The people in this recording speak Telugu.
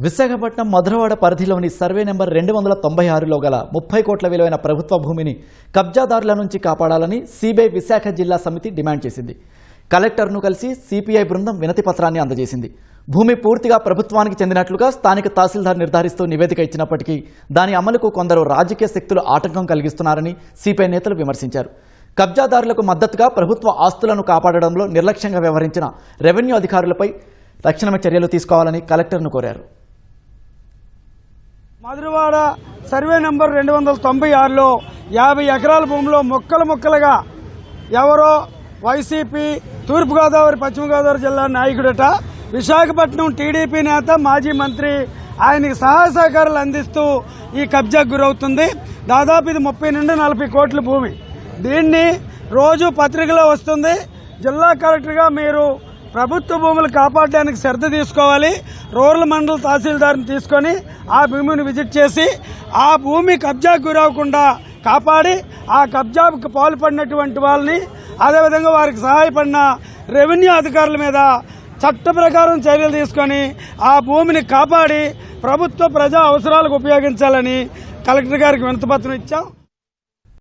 విశాఖపట్నం మధురవాడ పరిధిలోని సర్వే నెంబర్ 296లో గల 30 కోట్ల విలువైన ప్రభుత్వ భూమిని కబ్జాదారుల నుంచి కాపాడాలని సిబిఐ విశాఖ జిల్లా సమితి డిమాండ్ చేసింది. కలెక్టర్ను కలిసి సిపిఐ బృందం వినతి పత్రాన్ని అందజేసింది. భూమి పూర్తిగా ప్రభుత్వానికి చెందినట్లుగా స్థానిక తహసీల్దార్ నిర్ధారిస్తూ నివేదిక ఇచ్చినప్పటికీ దాని అమలుకు కొందరు రాజకీయ శక్తులు ఆటంకం కలిగిస్తున్నారని సిపిఐ నేతలు విమర్శించారు. కబ్జాదారులకు మద్దతుగా ప్రభుత్వ ఆస్తులను కాపాడడంలో నిర్లక్ష్యంగా వ్యవహరించిన రెవెన్యూ అధికారులపై తక్షణమే చర్యలు తీసుకోవాలని కలెక్టర్ను కోరారు. మధురవాడ సర్వే నంబర్ 296లో 50 ఎకరాల భూమిలో ముక్కలుగా ఎవరో వైసీపీ తూర్పుగోదావరి పశ్చిమ గోదావరి జిల్లా నాయకుడట విశాఖపట్నం టీడీపీ నేత మాజీ మంత్రి ఆయనకి సహాయ సహకారాలు అందిస్తూ ఈ కబ్జాకు గురవుతుంది. దాదాపు ఇది 30 నుండి 40 కోట్ల భూమి. దీన్ని రోజు పత్రికలో వస్తుంది. జిల్లా కలెక్టర్గా మీరు ప్రభుత్వ భూములు కాపాడడానికి శ్రద్ధ తీసుకోవాలి. రూరల్ మండల తహసీల్దార్ని తీసుకొని ఆ భూమిని విజిట్ చేసి ఆ భూమి కబ్జాకు గురవకుండా కాపాడి ఆ కబ్జాకు పాల్పడినటువంటి వాళ్ళని అదేవిధంగా వారికి సహాయపడిన రెవెన్యూ అధికారుల మీద చట్ట ప్రకారం చర్యలు తీసుకొని ఆ భూమిని కాపాడి ప్రభుత్వ ప్రజా అవసరాలకు ఉపయోగించాలని కలెక్టర్ గారికి వినతిపత్రం ఇచ్చాం.